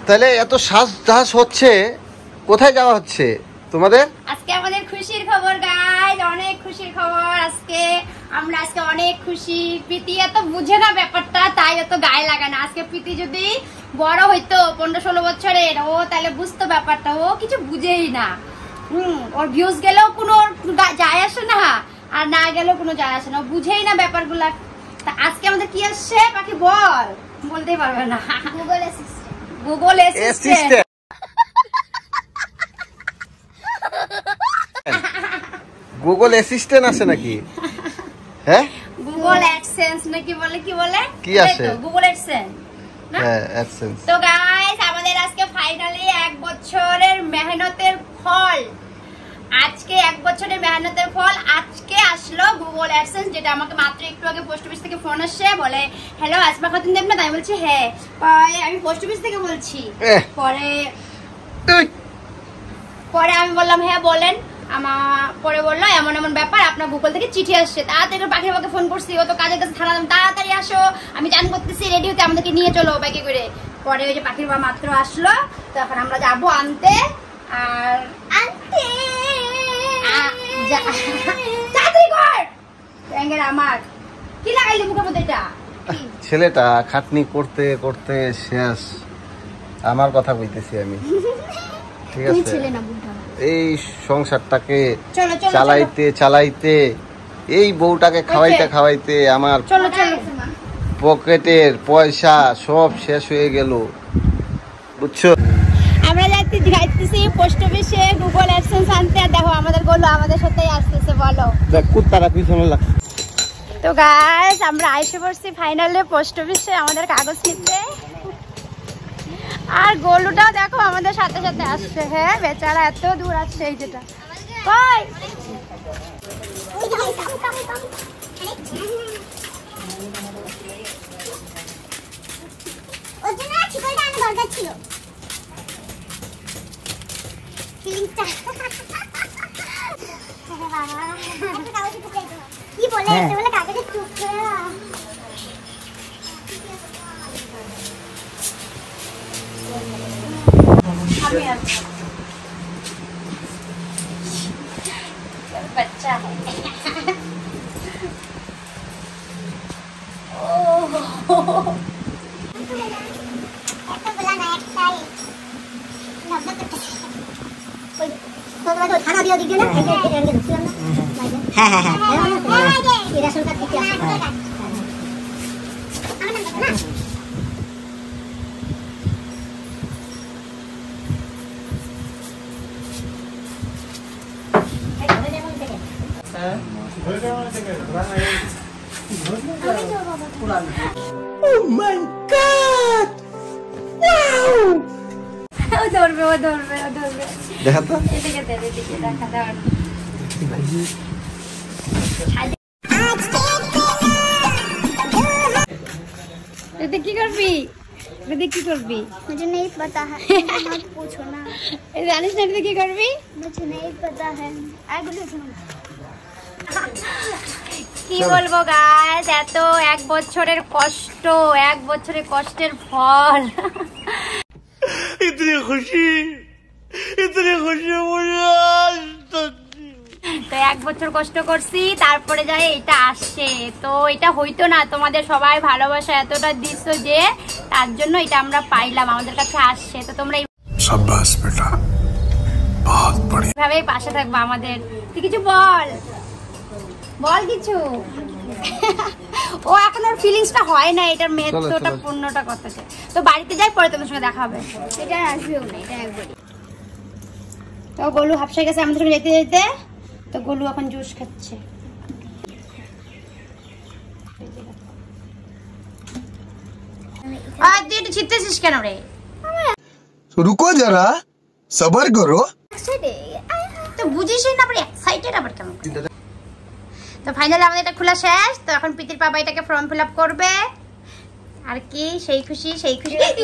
তাহলে এত সাজ হচ্ছে, কোথায় যাওয়া হচ্ছে তোমাদের? আজকে আমাদের খুশির খবর গাইস, অনেক খুশির খবর। আমরা আজকে অনেক খুশি। প্রীতি এত বুঝে না ব্যাপারটা, তাই এত গায়ে লাগে না। আজকে প্রীতি যদি বড় হইতো 15-16 বছরের, ও তাহলে বুঝতো ব্যাপারটা। ও কিছু বুঝেই না। ওর ভিউজ গেলেও কোনো যায় আসে না, আর না গেলেও কোনো যায় আসে না। ও বুঝেই না ব্যাপারগুলা। তা আজকে আমাদের কি আসছে পাখি বল? বলতেই পারবে না। Google assistant. গুগল অ্যাসিস্ট্যান্ট আছে নাকি? হ্যাঁ, গুগল অ্যাডসেন্স নাকি বলে, কি বলে, কি আছে? গুগল অ্যাডসেন্স না? হ্যাঁ, অ্যাডসেন্স। তো গাইস, আমাদের আজকে ফাইনালি 1 বছরের মেহনতের ফল। আজকে 1 বছরের মেহনতের ফল আজকে আসলো গুগল অ্যাডসেন্স, যেটা আমাকে মাত্র একটু আগে পোস্ট অফিস থেকে ফোন আসছে। বলে হ্যালো আসমা খাতুন দেবনাথ। আমি বলছি হ্যাঁ। আমি পোস্ট অফিস থেকে বলছি। পরে আমি বললাম হ্যাঁ বলেন। পরে বললো এমন এমন ব্যাপার, আপনার গুগল থেকে চিঠি আসছে। তাড়াতাড়ি পাখির বাবাকে ফোন করছি, ও তো কাজের কাছে থানা, তাড়াতাড়ি আসো, আমি জান করতেছি, রেডি হতে, আমাদেরকে নিয়ে চলো বাইকে করে। পরে ওই যে পাখির বাবা মাত্র আসলো, তো এখন আমরা যাবো আনতে। আর আনতে আমার কি লাগাইলি মুখের মধ্যে? এটা ছেলেটা খাটনি করতে করতে শেষ। আমার কথা কইতেছি আমি, ঠিক আছে? এই সংসারটাকে চালাইতে চালাইতে, এই বউটাকে খাওয়াইতে খাওয়াইতে আমার পকেটের পয়সা সব শেষ হয়ে গেল, বুঝছো? আমরা যাইতেছি পোস্ট অফিসে গুগল অ্যাডসেন্স আনতে। দেখো আমাদের গোলু আমাদের সাথেই আসতেছে। বলো, দেখ কুত্তারা পিছনে লাগছে। তো গাইস, আমরা আইসে পড়ছি ফাইনালি পোস্ট অফিসে আমাদের কাগজ নিতে। আর গোলুটাও দেখো আমাদের সাথে সাথে আসছে। হ্যাঁ, বেচারা এত দূর আসছে। এই যেটা কই ছিল কি বলে কাগজের টুকরো। बच्चा है। Oh my God! Wow! ধরবে দেখা তো, এদিকে দেখা দাও। কি করবি? কি করবি? मुझे नहीं पता है, मत पूछो ना। জানিস না কি করবি? मुझे नहीं पता है। কি বলবো গাইস, এত 1 বছরের কষ্ট, 1 বছরের কষ্টের ফল। ইতনি খুশি তো 1 বছর কষ্ট করছি, তারপরে যাই এটা আসছে। তো এটা হইতো না, তোমাদের সবাই ভালোবাসা এতটা দিচ্ছ যে তার জন্য এটা আমরা পাইলাম, আমাদের কাছে আসছে। তো তোমরা শাবাশ বেটা, বহুত বড়িয়া, এইভাবেই পাশে থাকবা আমাদের। তুই কিছু বল কিছু। ও এখন ওর ফিলিংসটা হয় না, এটার মেহেত্বটা পূর্ণটা করতেছে। তো বাড়িতে যাই, পরে তোমার সঙ্গে দেখা হবে। এটা আসবেও না, এটা একবারই। তো গোলু হাফসায় গেছে আমাদের সঙ্গে যেতে যেতে। তো গোলু এখন জুস খাচ্ছে। আর তুই একটু ছিটতেছিস কেন রে? রুকো যারা, সবার করো। তো বুঝিসই না, আবার এক্সাইটেড আবার কেমন? তো ফাইনালি আমাদের এটা খোলা শেষ। তো এখন প্রীতির বাবা এটাকে ফর্ম ফিল আপ করবে। আর কি সেই খুশি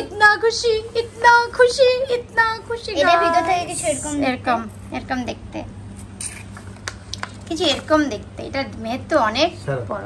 ইতনা খুশি এর ভিতর থেকে কিছু এরকম দেখতে, কিছু এরকম দেখতে। এটা মেয়ে তো অনেক বড়।